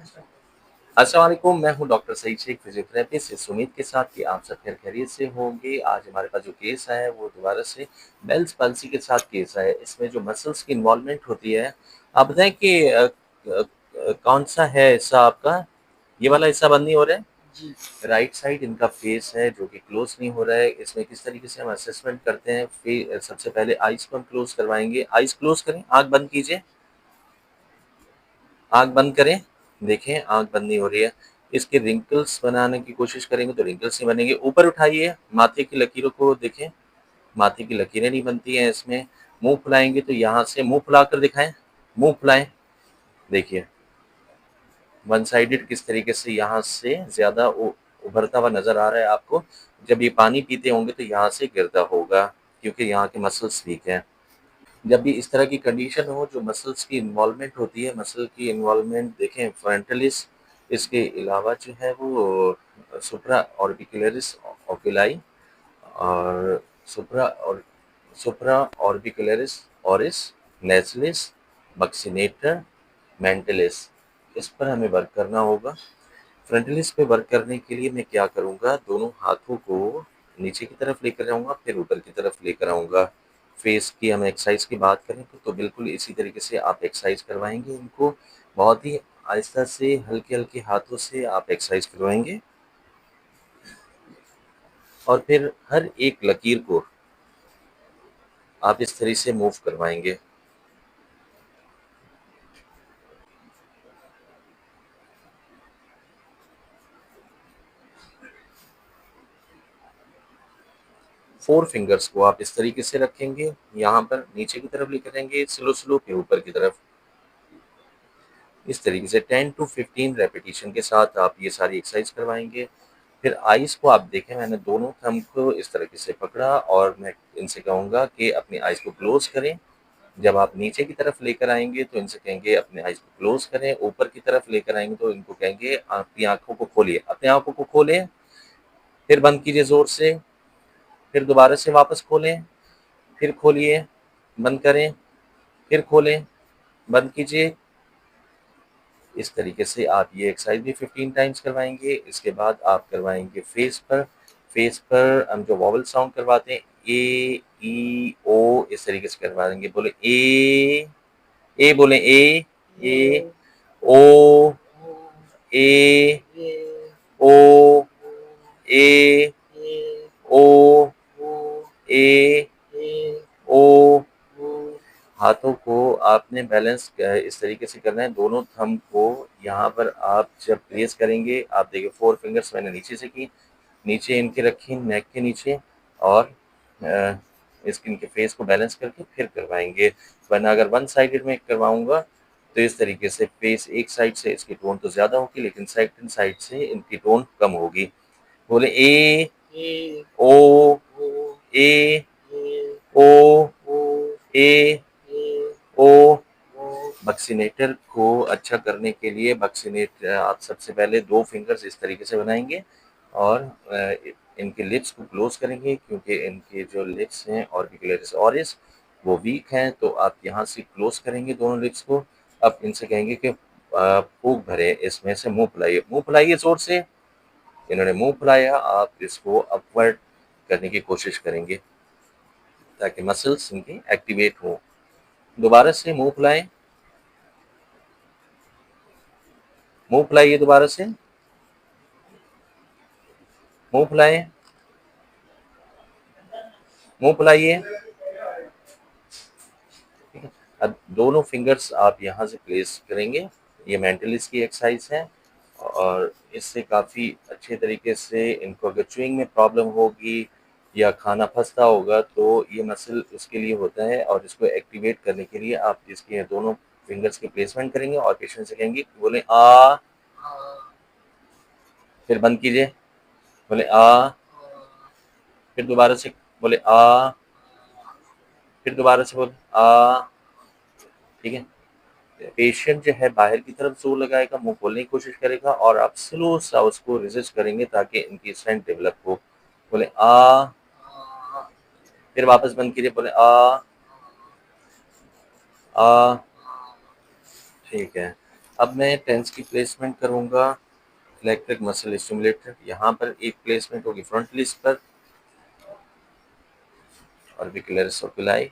अस्सलाम वालेकुम, मैं हूँ डॉक्टर सईद शेख फिजियोथेरेपिस्ट। इस उम्मीद के साथ कि आप सब खैरियत से होंगे। आज हमारे पास जो केस है वो दोबारा से बेल्स पाल्सी के साथ केस है। इसमें जो मसल्स की इन्वॉल्वमेंट होती है, आप बताएं कि कौन सा है हिस्सा आपका? ये वाला हिस्सा बंद नहीं हो रहा है? जी। राइट साइड इनका फेस है जो कि क्लोज नहीं हो रहा है। इसमें किस तरीके से हम असेसमेंट करते हैं? सबसे पहले आइज को हम क्लोज करवाएंगे। आइज क्लोज करें, आंख बंद कीजिए, आंख बंद करें। देखें आंख बंद नहीं हो रही है। इसके रिंकल्स बनाने की कोशिश करेंगे तो रिंकल्स नहीं बनेंगे। ऊपर उठाइए, माथे की लकीरों को देखें, माथे की लकीरें नहीं बनती हैं इसमें। मुंह फुलाएंगे तो यहाँ से मुंह फुलाकर दिखाएं, मुंह फुलाएं। देखिए वन साइडेड किस तरीके से यहाँ से ज्यादा उभरता हुआ नजर आ रहा है आपको। जब ये पानी पीते होंगे तो यहाँ से गिरता होगा, क्योंकि यहाँ के मसल्स वीक हैं। जब भी इस तरह की कंडीशन हो, जो मसल्स की इन्वॉल्वमेंट होती है, मसल की इन्वॉल्वमेंट देखें फ्रंटलिस, इसके अलावा जो है वो सुप्रा ऑर्बिकुलरिस ओकुलाई और सुप्रा और सुप्रा ऑर्बिकुलरिस ऑरिस, नेजलिस, बक्सिनेटर, मेंटलिस, इस पर हमें वर्क करना होगा। फ्रंटलिस पे वर्क करने के लिए मैं क्या करूँगा, दोनों हाथों को नीचे की तरफ लेकर जाऊँगा, फिर ऊपर की तरफ लेकर आऊँगा। फेस की हम एक्सरसाइज की बात करें तो बिल्कुल इसी तरीके से आप एक्सरसाइज करवाएंगे इनको। बहुत ही आहिस्ता से हल्के हल्के हाथों से आप एक्सरसाइज करवाएंगे और फिर हर एक लकीर को आप इस तरह से मूव करवाएंगे। फोर फिंगर्स को आप इस तरीके से रखेंगे, यहाँ पर नीचे की तरफ लेकर जाएंगे, स्लो स्लो फिर ऊपर की तरफ। इस तरीके से 10 टू 15 रेपिटेशन के साथ आप ये सारी एक्सरसाइज करवाएंगे। फिर आइज़ को आप देखें, मैंने दोनों थंब को इस तरीके से पकड़ा और मैं इनसे कहूँगा कि अपनी आइज़ को क्लोज़ करें। जब आप नीचे की तरफ लेकर आएँगे तो इनसे कहेंगे अपनी आइज़ को क्लोज़ करें, ऊपर की तरफ लेकर आएँगे तो इनको कहेंगे अपनी आँखों को खोलिए। अपनी आँखों को खोलें, फिर बंद कीजिए ज़ोर से, फिर दोबारा से वापस खोलें, फिर खोलिए, बंद करें, फिर खोलें, बंद कीजिए। इस तरीके से आप ये एक्सरसाइज भी 15 टाइम्स करवाएंगे। इसके बाद आप करवाएंगे फेस पर। फेस पर हम जो वॉवल साउंड करवाते हैं, ए ई ओ, इस तरीके से करवा देंगे। बोले ए बोले ए ओ ए ओ ए ओ ए ओ। हाथों को आपने बैलेंस इस तरीके से करना है, दोनों थंब को यहाँ पर आप जब प्लेस करेंगे, आप देखिए फोर फिंगर्स मैंने नीचे से की, नीचे इनके रखी नेक के नीचे, और इसके इनके फेस को बैलेंस करके फिर करवाएंगे। वरना अगर वन साइडेड में करवाऊंगा तो इस तरीके से फेस एक साइड से इसकी टोन तो ज़्यादा होगी, लेकिन सेकंड साइड से इनकी टोन कम होगी। बोले ए ओ ए ओ ए ओ। वैक्सीनेटर को अच्छा करने के लिए वैक्सीनेट आप सबसे पहले दो फिंगर्स इस तरीके से बनाएंगे और इनके लिप्स को क्लोज करेंगे, क्योंकि इनके जो लिप्स हैं ऑर्बिकुलरिस ऑरिस वो वीक हैं। तो आप यहाँ से क्लोज करेंगे दोनों लिप्स को। अब इनसे कहेंगे कि फूंक भरे, इसमें से मुंह फुलाइए जोर से। इन्होंने मुंह फुलाया, आप इसको अपवर्ड करने की कोशिश करेंगे ताकि मसल्स इनकी एक्टिवेट हो। दोबारा से मुंह फुलाएं, मुंह फुलाइए, दोबारा से मुंह फुलाएं, मुंह फुलाइए। ठीक है, अब दोनों फिंगर्स आप यहाँ से प्लेस करेंगे। ये मेंटलिस्ट की एक्सरसाइज है और इससे काफ़ी अच्छे तरीके से इनको अगर च्यूइंग में प्रॉब्लम होगी या खाना फंसता होगा तो ये मसल उसके लिए होता है, और इसको एक्टिवेट करने के लिए आप इसके दोनों फिंगर्स की प्लेसमेंट करेंगे और पेशेंट से कहेंगे, बोले आ, फिर बंद कीजिए, बोले आ, फिर दोबारा से बोले आ, फिर दोबारा से बोले आ। ठीक है, पेशेंट जो है बाहर की तरफ जोर लगाएगा, मुंह खोलने की कोशिश करेगा और आप स्लो सा उसको रेजिस्ट करेंगे ताकि इनकी स्ट्रेंथ डेवलप हो। बोले आ, फिर वापस बंद कीजिए, बोले आ आ। ठीक है, अब मैं टेंस की प्लेसमेंट करूँगा। इलेक्ट्रिक मसल स्टिमुलेटर यहाँ पर एक प्लेसमेंट होगी फ्रंट लिस्ट पर, ऑर्बिकुलरिस ओकुलाई,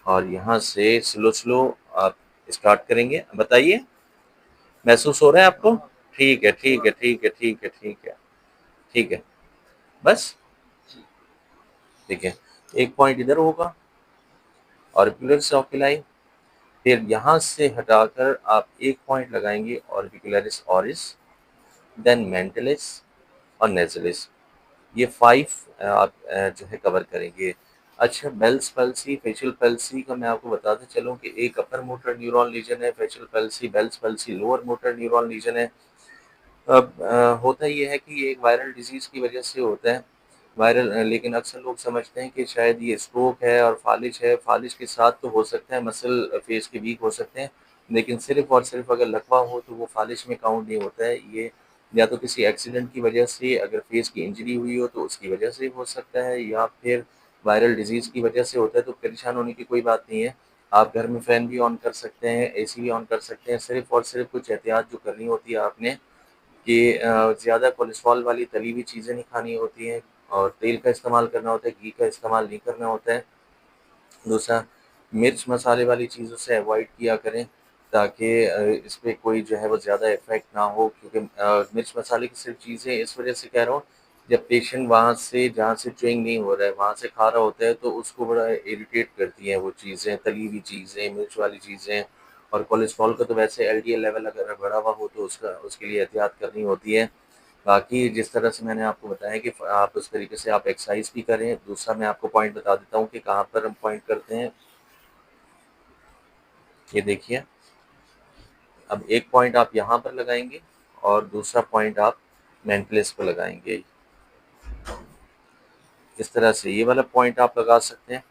और यहाँ से स्लो स्लो आप स्टार्ट करेंगे। बताइए, महसूस हो रहा है आपको? ठीक है, ठीक है, ठीक है, ठीक है, ठीक है, ठीक है, बस ठीक है। एक पॉइंट इधर होगा, ऑर्बिकुलरिस ओकुलाई, फिर यहाँ से हटाकर आप एक पॉइंट लगाएंगे ऑर्बिकुलरिस ऑरिस, देन मेंटलिस और नेजलिस। ये 5 आप जो है कवर करेंगे। अच्छा, बेल्स पल्सी, फेशियल पल्सी का मैं आपको बताते चलूँ कि एक अपर मोटर न्यूरॉन लीजन है facial palsy, Bell's palsy lower motor neuron lesion है। अब होता ये है कि ये एक वायरल डिजीज़ की वजह से होता है। वायरल लेकिन अक्सर लोग समझते हैं कि शायद ये स्ट्रोक है और फ़ालिज है। फ़ालिज के साथ तो हो सकता है मसल फेस के वीक हो सकते हैं, लेकिन सिर्फ़ और सिर्फ़ अगर लकवा हो तो वो फ़ालिज में काउंट नहीं होता है। ये या तो किसी एक्सीडेंट की वजह से अगर फेस की इंजरी हुई हो तो उसकी वजह से हो सकता है, या फिर वायरल डिजीज़ की वजह से होता है। तो परेशान होने की कोई बात नहीं है। आप घर में फ़ैन भी ऑन कर सकते हैं, एसी भी ऑन कर सकते हैं। सिर्फ़ और सिर्फ़ कुछ एहतियात जो करनी होती है आपने कि ज़्यादा कोलेस्ट्रॉल वाली तली हुई चीज़ें नहीं खानी होती हैं, और तेल का इस्तेमाल करना होता है, घी का इस्तेमाल नहीं करना होता है। दूसरा, मिर्च मसाले वाली चीज़ों से अवॉइड किया करें ताकि इस पे कोई जो है वो ज़्यादा इफ़ेक्ट ना हो, क्योंकि मिर्च मसाले की सिर्फ़ चीज़ें इस वजह से कह रहा हूँ, जब पेशेंट वहाँ से जहाँ से च्युइंग नहीं हो रहा है, वहाँ से खा रहा होता है तो उसको बड़ा इरिटेट करती हैं वो चीज़ें, तली हुई चीज़ें, मिर्च वाली चीज़ें। और कोलेस्ट्रॉल का तो वैसे एलडीएल लेवल अगर बढ़ा हुआ हो तो उसके लिए एहतियात करनी होती है। बाकी जिस तरह से मैंने आपको बताया कि आप उस तरीके से आप एक्सरसाइज भी करें। दूसरा मैं आपको पॉइंट बता देता हूँ कि कहाँ पर हम पॉइंट करते हैं। ये देखिए, अब एक पॉइंट आप यहाँ पर लगाएंगे और दूसरा पॉइंट आप मेंटलिस पर लगाएंगे। इस तरह से ये वाला पॉइंट आप लगा सकते हैं।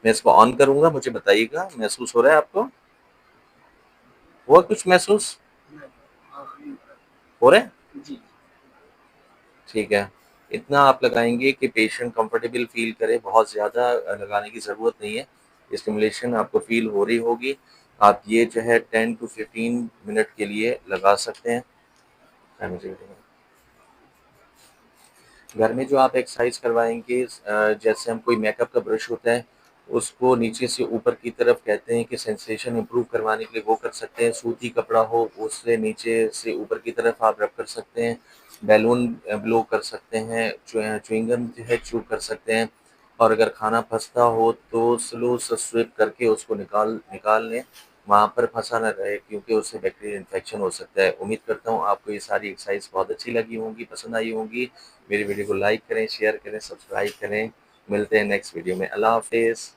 मैं इसको ऑन करूंगा, मुझे बताइएगा महसूस हो रहा है आपको? हुआ कुछ महसूस हो रहा है? ठीक है। इतना आप लगाएंगे कि पेशेंट कंफर्टेबल फील करे, बहुत ज़्यादा लगाने की ज़रूरत नहीं है। स्टिमुलेशन आपको फील हो रही होगी। आप ये जो है 10 टू 15 मिनट के लिए लगा सकते हैं। घर में जो आप एक्सरसाइज करवाएंगे, जैसे हम कोई मेकअप का ब्रश होता है उसको नीचे से ऊपर की तरफ कहते हैं कि सेंसेशन इम्प्रूव करवाने के लिए वो कर सकते हैं। सूती कपड़ा हो उससे नीचे से ऊपर की तरफ आप रब कर सकते हैं। बैलून ब्लो कर सकते हैं, च्युइंगम जो है च्यू कर सकते हैं। और अगर खाना फंसता हो तो स्लो से स्विप करके उसको निकाल निकाल लें, वहाँ पर फंसा ना रहे, क्योंकि उससे बैक्टीरियल इन्फेक्शन हो सकता है। उम्मीद करता हूँ आपको ये सारी एक्सरसाइज बहुत अच्छी लगी होंगी, पसंद आई होंगी। मेरी वीडियो को लाइक करें, शेयर करें, सब्सक्राइब करें। मिलते हैं नेक्स्ट वीडियो में। अल्लाह हाफिज़।